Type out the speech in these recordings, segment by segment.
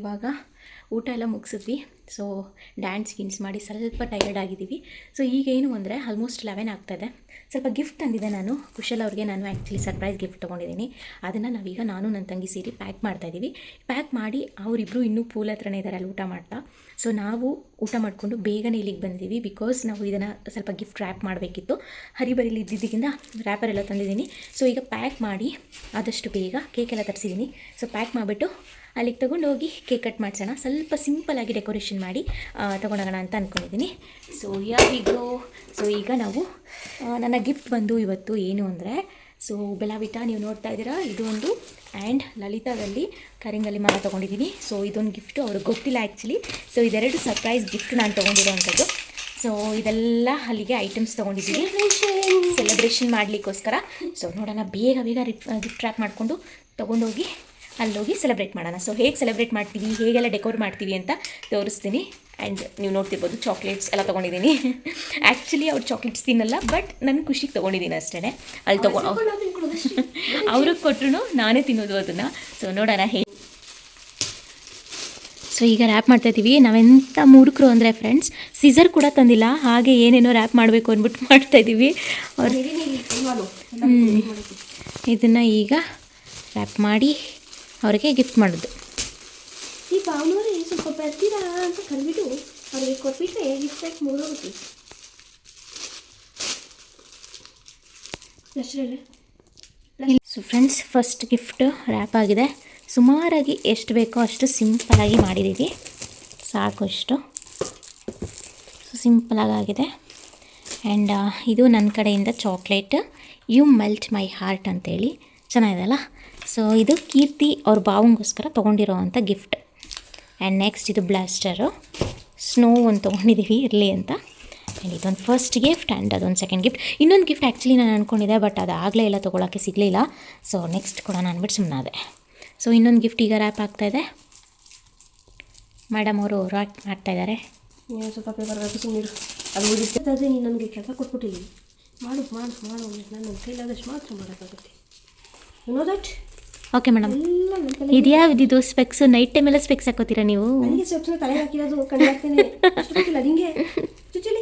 ಇವಾಗ ಊಟ ಎಲ್ಲ ಮುಗಿಸಿದ್ವಿ. ಸೊ ಡ್ಯಾನ್ಸ್ ಮಾಡಿ ಸ್ವಲ್ಪ ಟಯರ್ಡ್ ಆಗಿದ್ದೀವಿ. ಸೊ ಈಗೇನು ಅಂದರೆ ಆಲ್ಮೋಸ್ಟ್ 11 ಆಗ್ತಾಯಿದೆ. ಸ್ವಲ್ಪ ಗಿಫ್ಟ್ ತಂದಿದ್ದೆ ನಾನು ಕುಶಲ್ ಅವ್ರಿಗೆ. ನಾನು ಆ್ಯಕ್ಚುಲಿ ಸರ್ಪ್ರೈಸ್ ಗಿಫ್ಟ್ ತೊಗೊಂಡಿದ್ದೀನಿ. ಅದನ್ನು ನಾವೀಗ ನಾನು ನನ್ನ ತಂಗಿ ಸೇರಿ ಪ್ಯಾಕ್ ಮಾಡ್ತಾಯಿದ್ದೀವಿ. ಪ್ಯಾಕ್ ಮಾಡಿ ಅವರಿಬ್ಬರು ಇನ್ನೂ ಪೂಲ್ ಹತ್ರನೇ ಇದ್ದಾರೆ ಅಲ್ಲಿ ಊಟ ಮಾಡ್ತಾ. ಸೊ ನಾವು ಊಟ ಮಾಡಿಕೊಂಡು ಬೇಗನೆ ಇಲ್ಲಿಗೆ ಬಂದಿದ್ದೀವಿ. ಬಿಕಾಸ್ ನಾವು ಇದನ್ನು ಸ್ವಲ್ಪ ಗಿಫ್ಟ್ ರ್ಯಾಪ್ ಮಾಡಬೇಕಿತ್ತು. ಹರಿಬರಿಲಿ ಇದ್ದಿದ್ದಕ್ಕಿಂತ ರ್ಯಾಪರ್ ಎಲ್ಲ ತಂದಿದ್ದೀನಿ. ಸೊ ಈಗ ಪ್ಯಾಕ್ ಮಾಡಿ ಆದಷ್ಟು ಬೇಗ ಕೇಕೆಲ್ಲ ತರಿಸಿದ್ದೀನಿ. ಸೊ ಪ್ಯಾಕ್ ಮಾಡಿಬಿಟ್ಟು ಅಲ್ಲಿಗೆ ತೊಗೊಂಡು ಹೋಗಿ ಕೇಕ್ ಕಟ್ ಮಾಡಿಸೋಣ. ಸ್ವಲ್ಪ ಸಿಂಪಲ್ಲಾಗಿ ಡೆಕೋರೇಷನ್ ಮಾಡಿ ತೊಗೊಂಡೋಗೋಣ ಅಂತ ಅಂದ್ಕೊಂಡಿದ್ದೀನಿ. ಸೊ ಯಾರಿಗೋ ಸೊ ಈಗ ನಾವು ನನ್ನ ಗಿಫ್ಟ್ ಬಂದು ಇವತ್ತು ಏನು ಅಂದರೆ ಸೊ ಬೆಲಾವಿಟಾ ನೀವು ನೋಡ್ತಾ ಇದ್ದೀರಾ, ಇದು ಒಂದು. ಆ್ಯಂಡ್ ಲಲಿತಾದಲ್ಲಿ ಕರಿಂಗಲ್ಲಿ ಮಾಲ ತೊಗೊಂಡಿದ್ದೀನಿ. ಸೊ ಇದೊಂದು ಗಿಫ್ಟು ಅವ್ರಿಗೆ ಗೊತ್ತಿಲ್ಲ ಆ್ಯಕ್ಚುಲಿ. ಸೊ ಇದೆರಡು ಸರ್ಪ್ರೈಸ್ ಗಿಫ್ಟ್ ನಾನು ತೊಗೊಂಡಿರೋ ಅಂಥದ್ದು. ಸೊ ಇದೆಲ್ಲ ಅಲ್ಲಿಗೆ ಐಟಮ್ಸ್ ತೊಗೊಂಡಿದ್ದೀನಿ ಸೆಲೆಬ್ರೇಷನ್ ಮಾಡಲಿಕ್ಕೋಸ್ಕರ. ಸೊ ನೋಡೋಣ ಬೇಗ ಗಿಫ್ಟ್ ರ್ಯಾಪ್ ಮಾಡಿಕೊಂಡು ತೊಗೊಂಡೋಗಿ ಅಲ್ಲೋಗಿ ಸೆಲೆಬ್ರೇಟ್ ಮಾಡೋಣ. ಸೊ ಹೇಗೆ ಸೆಲೆಬ್ರೇಟ್ ಮಾಡ್ತೀವಿ, ಹೇಗೆಲ್ಲ ಡೆಕೋರ್ ಮಾಡ್ತೀವಿ ಅಂತ ತೋರಿಸ್ತೀನಿ. ಆ್ಯಂಡ್ ನೀವು ನೋಡ್ತಿರ್ಬೋದು ಚಾಕ್ಲೇಟ್ಸ್ ಎಲ್ಲ ತೊಗೊಂಡಿದ್ದೀನಿ. ಆ್ಯಕ್ಚುಲಿ ಅವ್ರು ಚಾಕ್ಲೇಟ್ಸ್ ತಿನ್ನಲ್ಲ, ಬಟ್ ನನ್ನ ಖುಷಿಗೆ ತೊಗೊಂಡಿದ್ದೀನಿ ಅಷ್ಟೇ. ಅಲ್ಲಿ ಅವ್ರಿಗೆ ಕೊಟ್ಟರು ನಾನೇ ತಿನ್ನೋದು ಅದನ್ನು. ಸೊ ನೋಡೋಣ ಹೇಗೆ. ಸೊ ಈಗ ರ್ಯಾಪ್ ಮಾಡ್ತಾಯಿದ್ದೀವಿ. ನಾವೆಂಥ ಮೂರ್ಖರು ಅಂದರೆ ಫ್ರೆಂಡ್ಸ್, ಸಿಸರ್ ಕೂಡ ತಂದಿಲ್ಲ, ಹಾಗೆ ಏನೇನೋ ರ್ಯಾಪ್ ಮಾಡಬೇಕು ಅಂದ್ಬಿಟ್ಟು ಮಾಡ್ತಾಯಿದ್ದೀವಿ. ಇದನ್ನು ಈಗ ರ್ಯಾಪ್ ಮಾಡಿ ಅವರಿಗೆ ಗಿಫ್ಟ್ ಮಾಡೋದು. ಈ ಭಾವನವ್ರೆ ಸ್ವಲ್ಪ ಬರ್ತೀರಾ ಅಂತ ಕಲ್ಬಿಟ್ಟು ಅವ್ರಿಗೆ ಕೊಟ್ಬಿಟ್ರೆ ಗಿಫ್ಟ್ ಪ್ಯಾಕ್ ಮುಗಿದೋಗುತ್ತೆ. So friends, first gift wrap ಆಗಿದೆ. ಸುಮಾರಾಗಿ ಎಷ್ಟು ಬೇಕೋ ಅಷ್ಟು ಸಿಂಪಲಾಗಿ ಮಾಡಿದ್ದೀವಿ, ಸಾಕು ಅಷ್ಟು. ಸೊ ಸಿಂಪಲಾಗಿದೆ. ಆ್ಯಂಡ್ ಇದು ನನ್ನ ಕಡೆಯಿಂದ chocolate you melt my heart ಅಂತೇಳಿ ಚೆನ್ನಾಗಿದೆಲ್ಲ. ಸೊ ಇದು ಕೀರ್ತಿ ಅವ್ರ ಭಾವಂಗೋಸ್ಕರ ತೊಗೊಂಡಿರೋ ಅಂಥ ಗಿಫ್ಟ್. ಆ್ಯಂಡ್ ನೆಕ್ಸ್ಟ್ ಇದು ಬ್ಲಾಸ್ಟರು ಸ್ನೋ ಒಂದು ತೊಗೊಂಡಿದ್ದೀವಿ ಇರಲಿ ಅಂತ. ಆ್ಯಂಡ್ ಇದೊಂದು ಫಸ್ಟ್ ಗಿಫ್ಟ್ ಆ್ಯಂಡ್ ಅದೊಂದು ಸೆಕೆಂಡ್ ಗಿಫ್ಟ್. ಇನ್ನೊಂದು ಗಿಫ್ಟ್ ಆ್ಯಕ್ಚುಲಿ ನಾನು ಅಂದ್ಕೊಂಡಿದ್ದೆ, ಬಟ್ ಅದು ಆಗಲೇ ಇಲ್ಲ, ತೊಗೊಳಕ್ಕೆ ಸಿಗಲಿಲ್ಲ. ಸೊ ನೆಕ್ಸ್ಟ್ ಕೊಡೋಣ ಅಂದ್ಬಿಟ್ಟು ಸುಮ್ಮನಾದೆ. ಸೊ ಇನ್ನೊಂದು ಗಿಫ್ಟ್ ಈಗ ರ್ಯಾಪ್ ಆಗ್ತಾಯಿದೆ. ಮೇಡಮ್ ಅವರು ರ್ಯಾಪ್ ಮಾಡ್ತಾಯಿದ್ದಾರೆ. ಸ್ವಲ್ಪ ಪೇಪರ್ ಬೇಕು, ಸುಮ್ಮನೆ ಅದು ಉಳಿಸ್ತದೆ. ನೀನು ನನಗೆ ಕೆಲಸ ಕೊಟ್ಬಿಟ್ಟಿದ್ದೀನಿ, ಮಾಡು ನಾನು ನನ್ನ ಕೈಲಾದಷ್ಟು ಮಾತ್ರ ಮಾಡೋಕ್ಕಾಗುತ್ತೆ. You know that? Okay madam. ಇದ್ಯಾವ್ದು ಸ್ಪೆಕ್ಸು? ನೈಟ್ ಟೈಮೆಲ್ಲ ಸ್ಪೆಕ್ಸ್ ಹಾಕೋತೀರಾ ನೀವು? ನನಗೆ ಸ್ಪೆಕ್ಸ್ನ ತಲೆ ಹಾಕಿರೋದು ಕಣ್ಣು ಹಾಕ್ತೇನೆ. ಗೊತ್ತಿಲ್ಲ ನಿಂಗೆ ಚುಚ್ಚಲಿ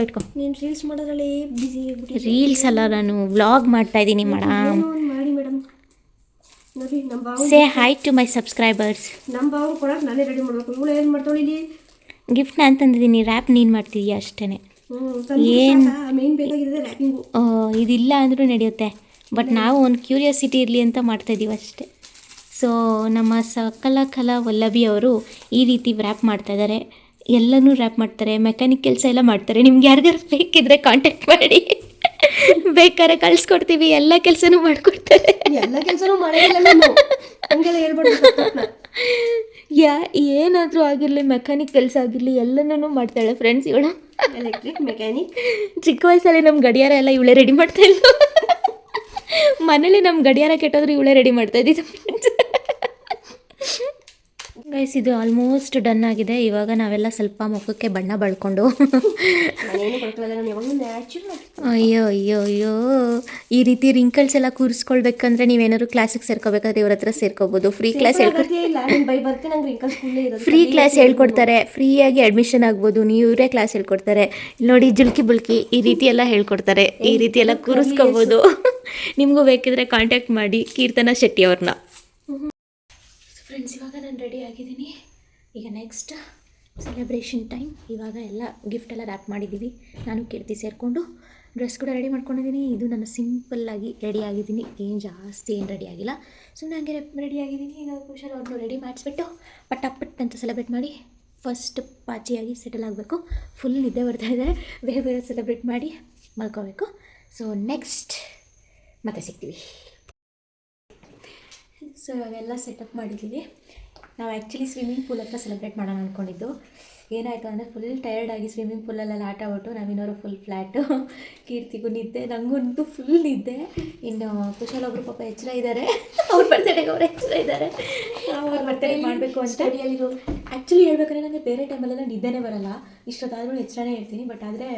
ಇಟ್ಕೊ. ನೀನು ರೀಲ್ಸ್ ಮಾಡೋದ್ರಲ್ಲಿ ಬಿಸಿ ಆಗ್ಬಿಟ್ಟು. ರೀಲ್ಸ್ ಅಲ್ಲ, ನಾನು ವ್ಲಾಗ್ ಮಾಡ್ತಾ ಇದ್ದೀನಿ ಮೇಡಮ್. ಮಾಡಿ ಮೇಡಮ್. ನೋಡಿ ನಮ್ಮ ಬಾವು say hi to my subscribers. ನಮ್ಮ ಬಾವು ಕೊಡೋಕೆ ನಾನೇ ರೆಡಿ ಮಾಡಬೇಕು. ಇವಳು ಏನು ಮಾಡ್ತಾಳೆ ಇಲ್ಲಿ? ಗಿಫ್ಟ್ ನಾನು ತಂದಿದ್ದೀನಿ, ರ್ಯಾಪ್ ನೀನು ಮಾಡ್ತಿದ್ದೀಯ ಅಷ್ಟೇ. ಏನು ಮೇನ್ ಬೇಕಾಗಿದೆ ರ್ಯಾಪಿಂಗು. ಇದಿಲ್ಲ ಅಂದರೂ ನಡೆಯುತ್ತೆ, ಬಟ್ ನಾವು ಒಂದು ಕ್ಯೂರಿಯಾಸಿಟಿ ಇರಲಿ ಅಂತ ಮಾಡ್ತಾಯಿದ್ದೀವಿ ಅಷ್ಟೇ. ಸೊ ನಮ್ಮ ಕಲಾ ವಲ್ಲಭಿ ಅವರು ಈ ರೀತಿ ರ್ಯಾಪ್ ಮಾಡ್ತಾಯಿದ್ದಾರೆ. ಎಲ್ಲನೂ ರ್ಯಾಪ್ ಮಾಡ್ತಾರೆ, ಮೆಕ್ಯಾನಿಕ್ ಕೆಲಸ ಎಲ್ಲ ಮಾಡ್ತಾರೆ. ನಿಮ್ಗೆ ಯಾರಿಗಾರು ಬೇಕಿದ್ರೆ ಕಾಂಟ್ಯಾಕ್ಟ್ ಮಾಡಿ, ಬೇಕಾದ್ರೆ ಕಳಿಸ್ಕೊಡ್ತೀವಿ. ಎಲ್ಲ ಕೆಲಸನೂ ಮಾಡಿಕೊಡ್ತಾರೆ. ಎಲ್ಲ ಕೆಲಸನೂ ಮಾಡಿಲ್ಲ ನಾನು ಹಂಗೆಲ್ಲ ಹೇಳ್ಬಾರ್ದು. ಏನಾದರೂ ಆಗಿರಲಿ, ಮೆಕ್ಯಾನಿಕ್ ಕೆಲಸ ಆಗಿರಲಿ ಎಲ್ಲನೂ ಮಾಡ್ತಾಳೆ ಫ್ರೆಂಡ್ಸ್ ಇವಳು. Electric mechanic. ಚಿಕ್ಕ ವಯಸ್ಸಲ್ಲಿ ನಮ್ಮ ಗಡಿಯಾರ ಎಲ್ಲ ಇವಳೇ ರೆಡಿ ಮಾಡ್ತಾಯಿದ್ಲು. ಮನೇಲಿ ನಮ್ಮ ಗಡಿಯಾರ ಕೆಟ್ಟೋದ್ರೆ ಇವಳೇ ರೆಡಿ ಮಾಡ್ತಾಯಿದ್ದಿದ್ದು ಫ್ರೆಂಡ್ಸ್. ಗೈಸ್, ಇದು ಆಲ್ಮೋಸ್ಟ್ ಡನ್ ಆಗಿದೆ. ಇವಾಗ ನಾವೆಲ್ಲ ಸ್ವಲ್ಪ ಮುಖಕ್ಕೆ ಬಣ್ಣ ಬಳ್ಕೊಂಡು ಅಯ್ಯೋ ಈ ರೀತಿ ರಿಂಕಲ್ಸ್ ಎಲ್ಲ ಕೂರಿಸ್ಕೊಳ್ಬೇಕಂದ್ರೆ ನೀವೇನಾದ್ರು ಕ್ಲಾಸಿಗೆ ಸೇರ್ಕೋಬೇಕಾದ್ರೆ ಇವ್ರ ಹತ್ರ ಸೇರ್ಕೋಬೋದು. ಫ್ರೀ ಕ್ಲಾಸ್ ಹೇಳ್ಕೊಡ್ತಾರೆ, ಫ್ರೀಯಾಗಿ ಅಡ್ಮಿಷನ್ ಆಗ್ಬೋದು. ಇವರೇ ಕ್ಲಾಸ್ ಹೇಳ್ಕೊಡ್ತಾರೆ. ನೋಡಿ ಜುಲ್ಕಿ ಬುಲ್ಕಿ ಈ ರೀತಿ ಎಲ್ಲ ಹೇಳ್ಕೊಡ್ತಾರೆ. ಈ ರೀತಿ ಎಲ್ಲ ಕೂರಿಸ್ಕೋಬೋದು. ನಿಮಗೂ ಬೇಕಿದ್ರೆ ಕಾಂಟ್ಯಾಕ್ಟ್ ಮಾಡಿ ಕೀರ್ತನಾ ಶೆಟ್ಟಿ ಅವ್ರನ್ನ. ಫ್ರೆಂಡ್ಸ್, ಇವಾಗ ನಾನು ರೆಡಿ ಆಗಿದ್ದೀನಿ. ಈಗ ನೆಕ್ಸ್ಟ್ ಸೆಲೆಬ್ರೇಷನ್ ಟೈಮ್. ಇವಾಗ ಎಲ್ಲ ಗಿಫ್ಟ್ ಎಲ್ಲ ರ್ಯಾಪ್ ಮಾಡಿದ್ದೀವಿ. ನಾನು ಕೀರ್ತಿ ಸೇರಿಕೊಂಡು ಡ್ರೆಸ್ ಕೂಡ ರೆಡಿ ಮಾಡ್ಕೊಂಡಿದ್ದೀನಿ. ಇದು ನಾನು ಸಿಂಪಲ್ಲಾಗಿ ರೆಡಿ ಆಗಿದ್ದೀನಿ, ಏನು ಜಾಸ್ತಿ ಏನು ರೆಡಿ ಆಗಿಲ್ಲ, ಸುಮ್ಮನೆ ಹಂಗೆ ರೆಡಿ ಆಗಿದ್ದೀನಿ. ಈಗ ಕುಶಲ್ ಅವ್ರನ್ನೂ ರೆಡಿ ಮಾಡಿಸ್ಬಿಟ್ಟು ಪಟ್ ಅಂತ ಸೆಲೆಬ್ರೇಟ್ ಮಾಡಿ ಫಸ್ಟ್ ಪಾಚಿಯಾಗಿ ಸೆಟಲ್ ಆಗಬೇಕು. ಫುಲ್ ನಿದ್ದೆ ಬರ್ತಾಯಿದೆ, ಬೇಗ ಸೆಲೆಬ್ರೇಟ್ ಮಾಡಿ ಮಲ್ಕೋಬೇಕು. ಸೊ ನೆಕ್ಸ್ಟ್ ಮತ್ತೆ ಸಿಗ್ತೀವಿ. ಸೊ ಇವಾಗೆಲ್ಲ ಸೆಟಪ್ ಮಾಡಿದ್ದೀವಿ. ನಾವು ಆ್ಯಕ್ಚುಲಿ ಸ್ವಿಮ್ಮಿಂಗ್ ಪೂಲ್ ಹತ್ರ ಸೆಲೆಬ್ರೇಟ್ ಮಾಡೋಣ ಅಂದ್ಕೊಂಡಿದ್ದು. ಏನಾಯಿತು ಅಂದರೆ ಫುಲ್ ಟಯರ್ಡಾಗಿ ಸ್ವಿಮ್ಮಿಂಗ್ ಪೂಲಲ್ಲೆಲ್ಲ ಆಟ ಆಡ್ಬಿಟ್ಟು ನಾವಿನ್ನೋರು ಫುಲ್ ಫ್ಲ್ಯಾಟು. ಕೀರ್ತಿಗೂ ನಿದ್ದೆ, ನನಗಂತೂ ಫುಲ್ ನಿದ್ದೆ. ಇನ್ನು ಕುಶಲ್ ಒಬ್ಬರು ಪಾಪ ಎಚ್ಚರ ಇದ್ದಾರೆ, ಅವ್ರ ಬರ್ತಡೆಗೆ ಅವ್ರು ಎಚ್ಚರ ಇದ್ದಾರೆ. ಅವ್ರ ಬರ್ತಡೆ ಮಾಡಬೇಕು ಅಂತ ಆ್ಯಕ್ಚುಲಿ ಹೇಳ್ಬೇಕಾದ್ರೆ ನನಗೆ ಬೇರೆ ಟೈಮಲ್ಲೆಲ್ಲ ನಿದ್ದೆನೇ ಬರೋಲ್ಲ, ಇಷ್ಟೊತ್ತಾದರೂ ಎಚ್ಚರನೇ ಇರ್ತೀನಿ. ಬಟ್ ಆದರೆ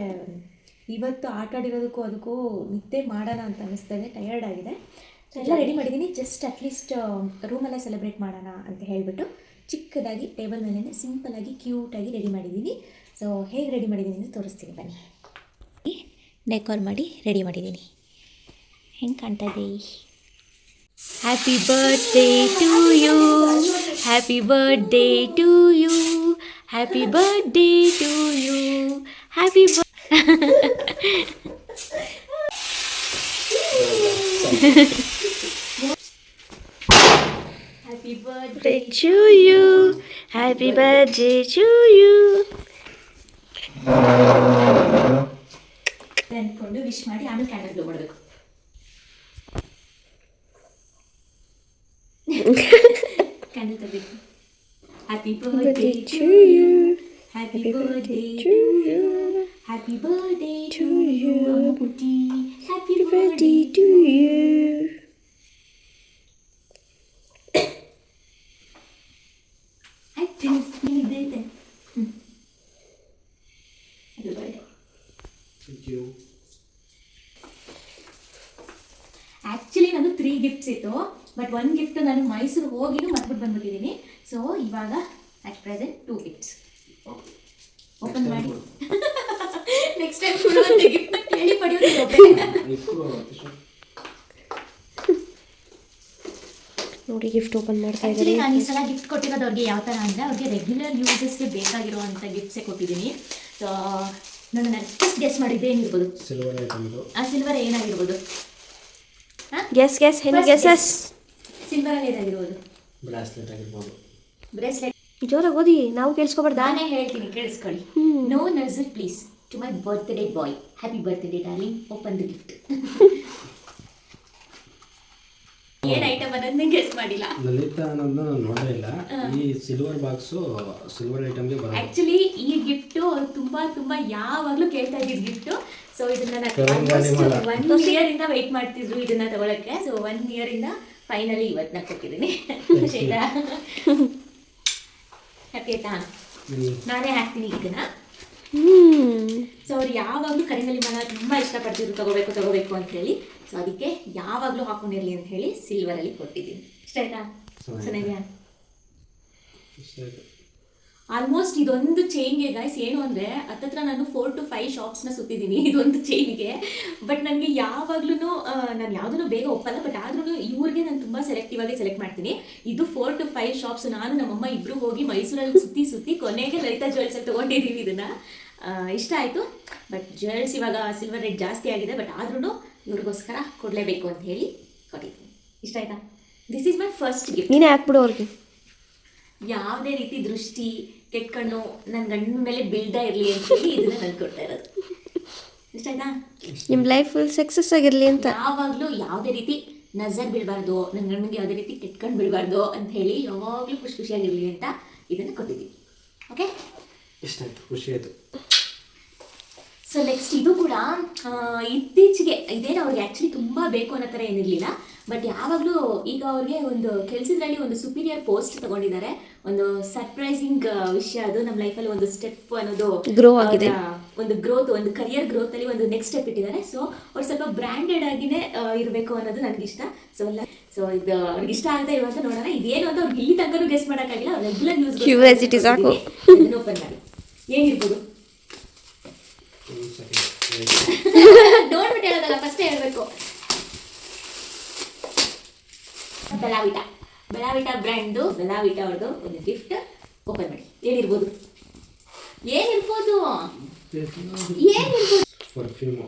ಇವತ್ತು ಆಟ ಆಡಿರೋದಕ್ಕೂ ಅದಕ್ಕೂ ನಿದ್ದೆ ಮಾಡೋಣ ಅಂತ ಅನ್ನಿಸ್ತಾಯಿದೆ, ಟಯರ್ಡ್ ಆಗಿದೆ. ಎಲ್ಲ ರೆಡಿ ಮಾಡಿದ್ದೀನಿ. ಜಸ್ಟ್ ಅಟ್ಲೀಸ್ಟ್ ರೂಮಲ್ಲೇ ಸೆಲೆಬ್ರೇಟ್ ಮಾಡೋಣ ಅಂತ ಹೇಳಿಬಿಟ್ಟು ಚಿಕ್ಕದಾಗಿ ಟೇಬಲ್ ಮೇಲೇ ಸಿಂಪಲಾಗಿ ಕ್ಯೂಟಾಗಿ ರೆಡಿ ಮಾಡಿದ್ದೀನಿ. ಸೊ ಹೇಗೆ ರೆಡಿ ಮಾಡಿದ್ದೀನಿ ಅಂತ ತೋರಿಸ್ತೀನಿ ಬನ್ನಿ. ಡೆಕೋರ್ ಮಾಡಿ ರೆಡಿ ಮಾಡಿದ್ದೀನಿ. ಹೆಂಗೆ ಕಾಣ್ತಾ ಇದೆ? Happy birthday to you, happy birthday to you, happy birthday to you, happy Happy birthday to you, happy birthday to you. ಅಂದ್ಕೊಂಡು ವಿಶ್ ಮಾಡಿ ಆಮೇಲೆ ಕ್ಯಾಂಡಲ್ ಬ್ಲೋ ಮಾಡಬೇಕು. ಕ್ಯಾಂಡಲ್ ತರಬೇಕು. Happy birthday to you, happy birthday to you, happy birthday to you ಪುಟ್ಟಿ, happy birthday to you. Actually ನಾನು 3 gifts ಇತ್ತು, but 1 gift ನಾನು ಮೈಸೂರು ಹೋಗಿನೂ ಮರ್ಬಿಟ್ಟು ಬಂದ್ಬಿಟ್ಟಿದ್ದೀನಿ. ಸೊ ಇವಾಗ ಅಟ್ ಪ್ರೆಸೆಂಟ್ 2 ಗಿಫ್ಟ್ಸ್ ಓಪನ್ ಮಾಡಿ ನೆಕ್ಸ್ಟ್ ಟೈಮ್ ಕೊಡುವಂಥ ಗಿಫ್ಟ್ ಕೇಳಿ ಪಡೆಯೋದು. ನೋಡಿ ಗಿಫ್ಟ್ ಓಪನ್ ಮಾಡ್ತಾ ಆ್ಯಕ್ಚುಲಿ ನಾನು ಈ ಸಲ ಗಿಫ್ಟ್ ಕೊಟ್ಟಿರೋದು ಅವ್ರಿಗೆ ಯಾವ ಥರ ಅಂದರೆ ಅವ್ರಿಗೆ ರೆಗ್ಯುಲರ್ ಯೂಸಸ್ಗೆ ಬೇಕಾಗಿರುವಂಥ ಗಿಫ್ಟ್ಸೇ ಕೊಟ್ಟಿದ್ದೀನಿ. ಸೊ ನಾನು ನೆಕ್ಸ್ಟ್ ಗೆಸ್ ಮಾಡಿದ್ದೆ ಏನಿರ್ಬೋದು? ಸಿಲ್ವರ್ ಐಟಮ್ ಇದು. ಆ ಸಿಲ್ವರ್ ಏನಾಗಿರ್ಬೋದು? Guess any guesses? ಸಿಲ್ವರಲ್ಲಿ ಏನಾಗಿರ್ಬೋದು? ಬ್ರಾಸ್ಲೆಟ್ ಆಗಿರ್ಬೋದು. ಬ್ರೇಸ್ಲೆಟ್. ಜೋರಾಗಿ ಓದಿ, ನಾವು ಕೇಳಿಸ್ಕೊಬಾರ್ದಾ? ನಾನೇ ಹೇಳ್ತೀನಿ, ಕೇಳಿಸ್ಕೊಳ್ಳಿ. ನೋ ನಜರ್ please to my birthday boy. Happy birthday darling, open the gift. ಏನು ಐಟಮ್ ಅನ್ನೋದನ್ನ ಗೆಸ್ ಮಾಡಿಲ್ಲ. ಲಲಿತಾ ಅನ್ನೋದನ್ನ ನಾನು ನೋಡೇ ಇಲ್ಲ. ಈ ಸಿಲ್ವರ್ ಬಾಕ್ಸು ಸಿಲ್ವರ್ ಐಟಮ್ಗೆ ಬರೋದು. ಆ್ಯಕ್ಚುಲಿ ಈ ಗಿಫ್ಟು ತುಂಬಾ ತುಂಬಾ ಯಾವಾಗಲೂ ಕೇಳ್ತಾ ಇದ್ದಿದ್ದು ಗಿಫ್ಟು. ಸೊ ಇದನ್ನ ನಾನು 1 ಇಯರಿಂದ ವೆಯ್ಟ್ ಮಾಡ್ತಿದ್ರು ಇದನ್ನ ತಗೊಳಕ್ಕೆ. ಸೊ 1 ಇಯರಿಂದ ಫೈನಲಿ ಇವತ್ತು ನಾನು ಕೊಟ್ಟಿದ್ದೀನಿ. ಆಯ್ತಾ? ಹ್ಯಾಪಿ ಆಯ್ತಾ? ನಾನೇ ಹಾಕ್ತೀನಿ ಇದನ್ನ. ಸೊ ಅವ್ರು ಯಾವಾಗಲೂ ಕರಿಮಲ್ಲಿ ಮನ ತುಂಬ ಇಷ್ಟಪಡ್ತಿದ್ರು ತಗೋಬೇಕು ಅಂತ ಹೇಳಿ. ಸೊ ಅದಕ್ಕೆ ಯಾವಾಗಲೂ ಹಾಕೊಂಡಿರಲಿ ಅಂತ ಹೇಳಿ ಸಿಲ್ವರಲ್ಲಿ ಕೊಟ್ಟಿದ್ದೀನಿ. ಇಷ್ಟ ಆಯ್ತಾ? ಚೆನ್ನಾಗಿದೆಯಾ? ಆಲ್ಮೋಸ್ಟ್ ಇದೊಂದು ಚೈನ್ಗೆ ಗೈಸ್ ಏನು ಅಂದರೆ ಹತ್ತತ್ರ ನಾನು 4 to 5 ಶಾಪ್ಸ್ನ ಸುತ್ತಿದ್ದೀನಿ ಇದೊಂದು ಚೈನ್ಗೆ. ಬಟ್ ನನಗೆ ಯಾವಾಗ್ಲೂ ನಾನು ಯಾವುದೂ ಬೇಗ ಒಪ್ಪಲ್ಲ. ಬಟ್ ಆದ್ರೂ ಇವ್ರಿಗೆ ನಾನು ತುಂಬ ಸೆಲೆಕ್ಟಿವ್ ಆಗಿ ಸೆಲೆಕ್ಟ್ ಮಾಡ್ತೀನಿ. ಇದು 4 to 5 ಶಾಪ್ಸ್ ನಾನು ನಮ್ಮಮ್ಮ ಇಬ್ಬರು ಹೋಗಿ ಮೈಸೂರಲ್ಲಿ ಸುತ್ತಿ ಕೊನೆಗೆ ಲಲಿತಾ ಜ್ಯುವೆಲ್ಸಲ್ಲಿ ತೊಗೊಂಡಿದ್ದೀವಿ. ಇದನ್ನು ಇಷ್ಟ ಆಯಿತು. ಬಟ್ ಜ್ಯುವೆಲ್ಸ್ ಇವಾಗ ಸಿಲ್ವರ್ ರೇಟ್ ಜಾಸ್ತಿ ಆಗಿದೆ. ಬಟ್ ಆದ್ರೂ ಇವ್ರಿಗೋಸ್ಕರ ಕೊಡಲೇಬೇಕು ಅಂತ ಹೇಳಿ ಕೊಟ್ಟಿದ್ದೀನಿ. ಇಷ್ಟ ಆಯ್ತಾ? This is my first gift. ನೀನೇ ಹಾಕ್ಬಿಡು ಅವ್ರಿಗೆ. ಯಾವುದೇ ರೀತಿ ದೃಷ್ಟಿ ಕೆಟ್ಟ ಕಣ್ಣು ನನ್ನ ಗಂಡನ ಮೇಲೆ ಬೀಳ್ತಾ ಇರಲಿ ಅಂತ ಹೇಳಿ ಇದನ್ನ ನಾನು ಕೊಡ್ತಾ ಇರೋದು. ಇಷ್ಟ ಆಯ್ತಾ? ನಿಮ್ಮ ಲೈಫ್ ಫುಲ್ ಸಕ್ಸಸ್ ಆಗಿರಲಿ ಅಂತ. ಯಾವಾಗಲೂ ಯಾವುದೇ ರೀತಿ ನಜರ್ ಬೀಳಬಾರ್ದು, ನನ್ನ ಗಂಡನಿಗೆ ಯಾವುದೇ ರೀತಿ ಕೆಟ್ಟ ಕಣ್ಣು ಬೀಳಬಾರ್ದು ಅಂತ ಹೇಳಿ ಯಾವಾಗಲೂ ಖುಷಿಯಾಗಿರಲಿ ಅಂತ ಇದನ್ನು ಕೊಟ್ಟಿದ್ದೀವಿ. ಓಕೆ, ಇಷ್ಟ ಆಯಿತು, ಖುಷಿ ಆಯಿತು. ಸೊ ನೆಕ್ಸ್ಟ್ ಇದು ಕೂಡ ಇತ್ತೀಚೆಗೆ ಇದೇನು ಅವ್ರಿಗೆ ಆ್ಯಕ್ಚುಲಿ ತುಂಬ ಬೇಕು ಅನ್ನೋ ಥರ ಏನಿರಲಿಲ್ಲ. ಬಟ್ ಯಾವಾಗಲೂ ಈಗ ಅವ್ರಿಗೆ ಒಂದು ಕೆಲಸದಲ್ಲಿ ಒಂದು ಸುಪೀರಿಯರ್ ಪೋಸ್ಟ್ ತಗೊಂಡಿದ್ದಾರೆ. ಒಂದು ಸರ್ಪ್ರೈಸಿಂಗ್ ವಿಷಯ ಅದು. ನಮ್ಮ ಲೈಫಲ್ಲಿ ಒಂದು ಸ್ಟೆಪ್ ಅನ್ನೋದು ಗ್ರೋ ಆಗಿದೆ. ಒಂದು ಗ್ರೋತ್, ಒಂದು ಕರಿಯರ್ ಗ್ರೋತಲ್ಲಿ ಒಂದು ನೆಕ್ಸ್ಟ್ ಸ್ಟೆಪ್ ಇಟ್ಟಿದ್ದಾರೆ. ಸೊ ಅವ್ರು ಸ್ವಲ್ಪ ಬ್ರ್ಯಾಂಡೆಡ್ ಆಗಿನೇ ಇರಬೇಕು ಅನ್ನೋದು ನನಗಿಷ್ಟ. ಸೊ ಇದು ಅವ್ರಿಗೆ ಇಷ್ಟ ಆಗದೆ ಇರುವಂತ ನೋಡೋಣ. ಇದೇನು ಅಂತ ಅವ್ರಿಗೆ ಇಲ್ಲಿ ತನಕ ಗೆಸ್ ಮಾಡೋಕ್ಕಾಗಿಲ್ಲ. ರೆಗ್ಯುಲರ್ ಯೂಸ್ ಓಪನ್ ಮಾಡಿ ಏನಿರ್ಬೋದು ನೋಡ್ಬಿಟ್ಟು ಹೇಳೋದಲ್ಲ, ಫಸ್ಟೇ ಹೇಳಬೇಕು. ಬೆಲಾವಿಟಾ ಬ್ರ್ಯಾಂಡು, ಬೆಲಾವಿಟಾ ಅವ್ರದ್ದು ಒಂದು ಗಿಫ್ಟ್. ಓಪನ್ ಮಾಡಿ ಏನಿರ್ಬೋದು? ಪರ್ಫ್ಯೂಮು.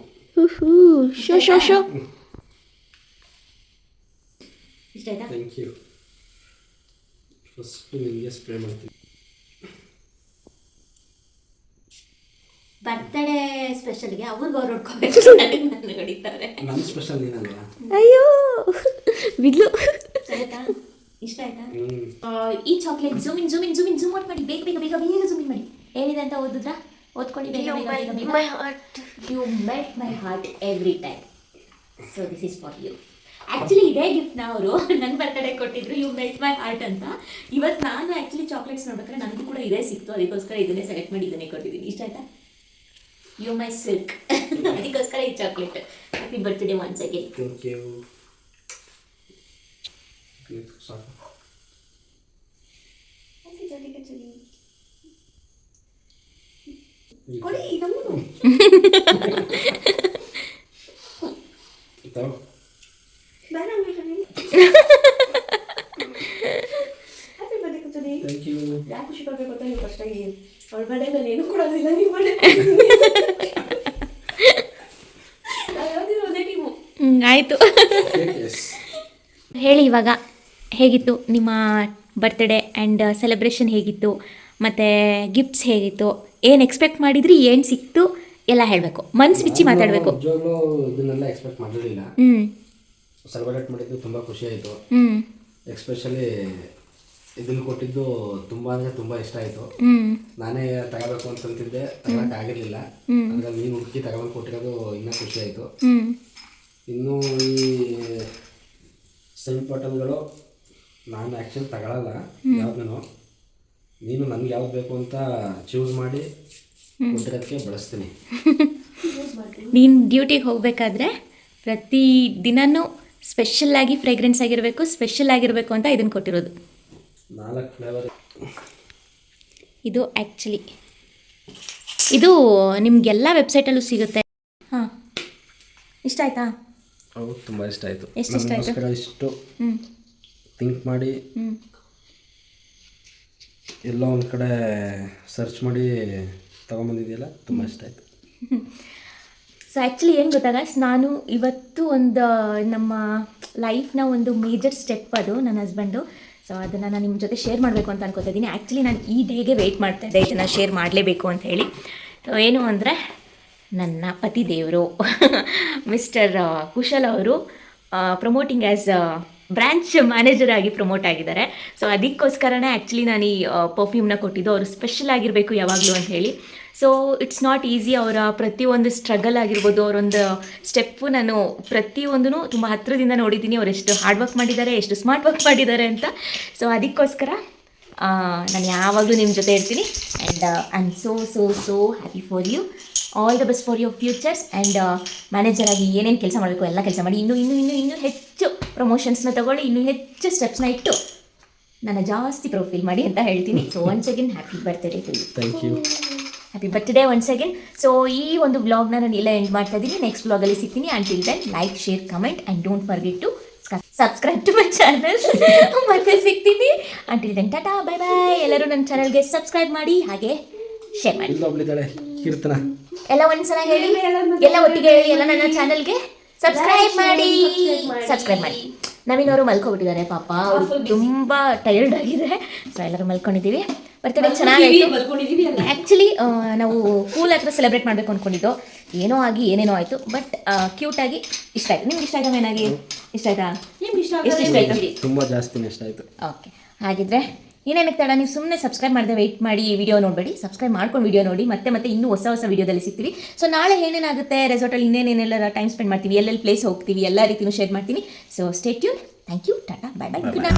ಶೋ ಇಷ್ಟ ಆಯ್ತಾ? Thank you. ಫಸ್ಟ್ ನಿಮಗೆ ಸ್ಪ್ರೇ ಮಾಡ್ತೀನಿ. ಬರ್ತಡೇ ಸ್ಪೆಷಲ್ಗೆ ಅವ್ರಿಗೆ ಅವ್ರು ನೋಡ್ಕೋಬೇಕು, ನನಗೆ ಹೊಡಿತಾರೆ. ನನ್ನ ಸ್ಪೆಷಲ್ ನೀನಲ್ವಾ? ಅಯ್ಯೋ ಬಿಡ್ಲು. ಆಯ್ತಾ? ಇಷ್ಟ ಆಯ್ತಾ? ಈ ಚಾಕ್ಲೇಟ್ ಜೂಮ್ ಔಟ್ ಮಾಡಿ, ಬೇಗ ಜೂಮ್ ಇನ್ ಮಾಡಿ. ಏನಿದೆ ಅಂತ ಓದಿದ್ರಾ? ಓದ್ಕೊಳ್ಳಿ ಬೇಗ. You melt my heart every time. So this is for you. Actually ಇದೇ ಗಿಫ್ಟ್ನ ಅವರು ನನ್ನ ಬರ್ತಡೇ ಕೊಟ್ಟಿದ್ರು, ಯು ಮೆಲ್ಟ್ ಮೈ ಹಾರ್ಟ್ ಅಂತ. ಇವತ್ತು ನಾನು ಆ್ಯಕ್ಚುಲಿ ಚಾಕ್ಲೇಟ್ಸ್ ನೋಡ್ಬೇಕಾದ್ರೆ ನನಗೂ ಕೂಡ ಇದೇ ಸಿಕ್ತು. ಅದಕ್ಕೋಸ್ಕರ ಇದನ್ನೇ ಸೆಲೆಕ್ಟ್ ಮಾಡಿ ಇದನ್ನೇ ಕೊಟ್ಟಿದ್ದೀನಿ. ಇಷ್ಟ ಆಯ್ತಾ? You my silk. ಅದಕ್ಕೋಸ್ಕರ ಈ chocolate. Happy birthday once again. Thank you. ಸಾಕು. ಕೊಡಿ ನಮಗೂ. ತಗೋ. ಬೇಡ ಅಂದ್ಬಿಟ್ರೆ ನೀನು. Happy birthday Kachori. Thank you. ಯಾಕೆ ಖುಷಿ ಪಡ್ಬೇಕು ಅಂತ ನೀವು ಫಸ್ಟಾಗಿ ಅವ್ಳ ಬರ್ಡೇ ನಾನು ಏನು ಕೊಡೋದಿಲ್ಲ ನೀವು ಬರ್ಡೇ ಯಾವ್ದಿರೋ ಅದೇ ಟೀಮು. ಆಯಿತು. ಎಸ್. ಹೇಳಿ ಇವಾಗ ಹೇಗಿತ್ತು ನಿಮ್ಮ ಬರ್ತ್ಡೇ ಆ್ಯಂಡ್ ಸೆಲೆಬ್ರೇಷನ್ ಹೇಗಿತ್ತು, ಮತ್ತು ಗಿಫ್ಟ್ಸ್ ಹೇಗಿತ್ತು, ಏನು ಎಕ್ಸ್ಪೆಕ್ಟ್ ಮಾಡಿದ್ರಿ, ಏನು ಸಿಕ್ತು ಎಲ್ಲ ಹೇಳಬೇಕು, ಮನ್ಸು ಬಿಚ್ಚಿ ಮಾತಾಡಬೇಕು. ನಿಜವಾಗ್ಲೂ ಇದನ್ನೆಲ್ಲ ಎಕ್ಸ್ಪೆಕ್ಟ್ ಮಾಡಿರಲಿಲ್ಲ. ಹ್ಞೂ ಸೆಲೆಬ್ರೇಟ್ ಮಾಡಿದ್ದು ತುಂಬ ಖುಷಿ ಆಯಿತು. ಹ್ಞೂ ಎಕ್ಸ್ಪೆಷಲಿ ಇದನ್ನು ಕೊಟ್ಟಿದ್ದು ತುಂಬ ಅಂದರೆ ತುಂಬ ಇಷ್ಟ ಆಯಿತು. ಹ್ಞೂ ನಾನೇ ತಗೋಬೇಕು ಅಂತಂತಿದ್ದೆ, ತಗೊಳಕ್ಕೆ ಆಗಿರಲಿಲ್ಲ. ಅಂದರೆ ನೀನು ಹುಡುಕಿ ತಗೊಂಡು ಕೊಟ್ಟಿರೋದು ಇನ್ನೂ ಖುಷಿ ಆಯಿತು. ಹ್ಞೂ ಇನ್ನು ಈ ಸೆಂಟ್ ಬಾಟಲ್ಗಳು ನಾನು ಆ್ಯಕ್ಚುಲಿ ತಗೊಳ್ಳಲ್ಲ ಯಾವ್ದೂ. ನೀನು ನನಗೆ ಯಾವ್ದು ಬೇಕು ಅಂತ ಚೂಸ್ ಮಾಡಿ ಕೊಟ್ಟಿರೋದಕ್ಕೆ ಬಳಸ್ತೀನಿ. ನೀನು ಡ್ಯೂಟಿಗೆ ಹೋಗಬೇಕಾದ್ರೆ ಪ್ರತಿ ದಿನವೂ ಸ್ಪೆಷಲ್ಲಾಗಿ ಫ್ರೇಗ್ರೆನ್ಸ್ ಆಗಿರಬೇಕು, ಸ್ಪೆಷಲ್ ಆಗಿರಬೇಕು ಅಂತ ಇದನ್ನು ಕೊಟ್ಟಿರೋದು. 4 ಫ್ಲೇವರ್. ಇದು ಆ್ಯಕ್ಚುಲಿ ಇದು ನಿಮಗೆಲ್ಲ ವೆಬ್ಸೈಟಲ್ಲೂ ಸಿಗುತ್ತೆ. ಹಾಂ, ಇಷ್ಟ ಆಯ್ತಾ? ಹೌದು, ತುಂಬ ಇಷ್ಟ ಆಯಿತು. ಎಷ್ಟು ಇಷ್ಟ ಆಯಿತು? ಇಷ್ಟು ಹ್ಞೂ ಥಿಂಕ್ ಮಾಡಿ ಹ್ಞೂ ಎಲ್ಲೋ ಒಂದು ಕಡೆ ಸರ್ಚ್ ಮಾಡಿ ತೊಗೊಂಬಂದಿದೆಯಲ್ಲ, ತುಂಬ ಇಷ್ಟ ಆಯಿತು. ಸೊ ಆ್ಯಕ್ಚುಲಿ ಏನು ಗೊತ್ತಾ ಗೈಸ್, ನಾನು ಇವತ್ತು ಒಂದು ನಮ್ಮ ಲೈಫ್ನ ಒಂದು ಮೇಜರ್ ಸ್ಟೆಪ್ ಅದು ನನ್ನ ಹಸ್ಬೆಂಡು. ಸೊ ಅದನ್ನು ನಾನು ನಿಮ್ಮ ಜೊತೆ ಶೇರ್ ಮಾಡಬೇಕು ಅಂತ ಅನ್ಕೋತಾ ಇದ್ದೀನಿ. ಆ್ಯಕ್ಚುಲಿ ನಾನು ಈ ಡೇಗೆ ವೆಯ್ಟ್ ಮಾಡ್ತಾ ಇದ್ದೆ, ಇದನ್ನು ಶೇರ್ ಮಾಡಲೇಬೇಕು ಅಂತ ಹೇಳಿ. ಸೊ ಏನು ಅಂದರೆ ನನ್ನ ಪತಿ ದೇವರು ಮಿಸ್ಟರ್ ಕುಶಲ್ ಅವರು ಪ್ರಮೋಟಿಂಗ್ ಆ್ಯಸ್ ಬ್ರ್ಯಾಂಚ್ ಮ್ಯಾನೇಜರ್ ಆಗಿ ಪ್ರಮೋಟ್ ಆಗಿದ್ದಾರೆ. ಸೊ ಅದಕ್ಕೋಸ್ಕರನೇ ಆ್ಯಕ್ಚುಲಿ ನಾನು ಈ ಪರ್ಫ್ಯೂಮ್ನ ಕೊಟ್ಟಿದ್ದು. ಅವರು ಸ್ಪೆಷಲ್ ಆಗಿರಬೇಕು ಯಾವಾಗಲೂ ಅಂತ ಹೇಳಿ. So it's not easy. ಅವರ ಪ್ರತಿಯೊಂದು ಸ್ಟ್ರಗಲ್ ಆಗಿರ್ಬೋದು, ಅವರೊಂದು ಸ್ಟೆಪ್ಪು ನಾನು ಪ್ರತಿಯೊಂದೂ ತುಂಬ ಹತ್ತಿರದಿಂದ ನೋಡಿದ್ದೀನಿ. ಅವ್ರು ಎಷ್ಟು ಹಾರ್ಡ್ ವರ್ಕ್ ಮಾಡಿದ್ದಾರೆ, ಎಷ್ಟು ಸ್ಮಾರ್ಟ್ ವರ್ಕ್ ಮಾಡಿದ್ದಾರೆ ಅಂತ. ಸೊ ಅದಕ್ಕೋಸ್ಕರ ನಾನು ಯಾವಾಗಲೂ ನಿಮ್ಮ ಜೊತೆ ಇರ್ತೀನಿ. And I am so happy for you. All the best for your futures. And manager ಆಗಿ ಏನೇನು ಕೆಲಸ ಮಾಡಬೇಕು ಎಲ್ಲ ಕೆಲಸ ಮಾಡಿ, ಇನ್ನೂ ಹೆಚ್ಚು ಪ್ರಮೋಷನ್ಸ್ನ ತೊಗೊಳ್ಳಿ, ಇನ್ನೂ ಹೆಚ್ಚು ಸ್ಟೆಪ್ಸ್ನ ಇಟ್ಟು ನನ್ನ ಜಾಸ್ತಿ ಪ್ರೊಫೈಲ್ ಮಾಡಿ ಅಂತ ಹೇಳ್ತೀನಿ. So once again happy birthday to you. Thank you. Happy birthday once again. So ಈ ಒಂದು ವ್ಲಾಗ್ನ ನಾನು ಎಲ್ಲ ಎಂಡ್ ಮಾಡ್ತಾ ಇದ್ದೀನಿ. ನೆಕ್ಸ್ಟ್ ವ್ಲಾಗಲ್ಲಿ ಸಿಗ್ತೀನಿ. Until then like, share, comment and don't forget to subscribe to my channel. ಮತ್ತೆ ಸಿಗ್ತೀನಿ. Until then tata, bye bye. ಎಲ್ಲರೂ ನನ್ನ ಚಾನಲ್ಗೆ ಸಬ್ಸ್ಕ್ರೈಬ್ ಮಾಡಿ, ಹಾಗೆ ಶೇರ್ ಮಾಡಿ. ಇಲ್ಲೊಬ್ಳಿದ್ದಾಳೆ ಕೀರ್ತನ. ಎಲ್ಲ ಒಂದ್ಸಲ ಹೇಳಿ, ಎಲ್ಲ ಒಟ್ಟಿಗೆ ಹೇಳಿ, ಎಲ್ಲ ನನ್ನ ಚಾನಲ್ಗೆ ಸಬ್ಸ್ಕ್ರೈಬ್ ಮಾಡಿ. ನವೀನ್ ಅವರು ಮಲ್ಕೊಬಿಟ್ಟಿದ್ದಾರೆ ಪಾಪ, ಅವರು ತುಂಬ ಟೈರ್ಡ್ ಆಗಿದೆ. ಸೊ ಎಲ್ಲರೂ ಮಲ್ಕೊಂಡಿದ್ದೀವಿ. ಬರ್ತ್ಡೇ ಚೆನ್ನಾಗಾಯಿತು. ಆ್ಯಕ್ಚುಲಿ ನಾವು ಪೂಲ್ ಹತ್ರ ಸೆಲೆಬ್ರೇಟ್ ಮಾಡಬೇಕು ಅಂದ್ಕೊಂಡಿದ್ದು, ಏನೋ ಆಗಿ ಏನೇನೋ ಆಯಿತು. ಬಟ್ ಕ್ಯೂಟಾಗಿ ಇಷ್ಟ ಆಯಿತು. ನಿಮ್ಗೆ ಇಷ್ಟ ಆಯ್ತಾ? ಮೇನಾಗಿ ಇಷ್ಟ ಆಯ್ತಾ? ನಿಮ್ಗೆ ಇಷ್ಟ ಎಷ್ಟು ಇಷ್ಟ ಆಯಿತು? ತುಂಬ ಜಾಸ್ತಿನೇ ಇಷ್ಟ ಆಯಿತು. ಓಕೆ, ಹಾಗಿದ್ರೆ ಇನ್ನೇನಕ್ಕೆ ತಡ, ನೀವು ಸುಮ್ಮನೆ ಸಬ್ಸ್ಕ್ರೈಬ್ ಮಾಡದೆ ವೆಯ್ಟ್ ಮಾಡಿ ವಿಡಿಯೋ ನೋಡಬೇಡಿ. ಸಬ್ಸ್ಕ್ರೈಬ್ ಮಾಡ್ಕೊಂಡು ವಿಡಿಯೋ ನೋಡಿ. ಮತ್ತೆ ಇನ್ನೂ ಹೊಸ ವಿಡಿಯೋದಲ್ಲಿ ಸಿಗ್ತೀವಿ. ಸೊ ನಾಳೆ ಏನೇನಾಗುತ್ತೆ ರೆಸಾರ್ಟಲ್ಲಿ, ಇನ್ನೇನೇನೆಲ್ಲ ಟೈಮ್ ಸ್ಪೆಂಡ್ ಮಾಡ್ತೀವಿ, ಎಲ್ಲೆಲ್ಲಿ ಪ್ಲೇಸ್ ಹೋಗ್ತೀವಿ, ಎಲ್ಲ ರೀತಿಯೂ ಶೇರ್ ಮಾಡ್ತೀನಿ. So stay tune. Thank you. Tata, bye bye, good night.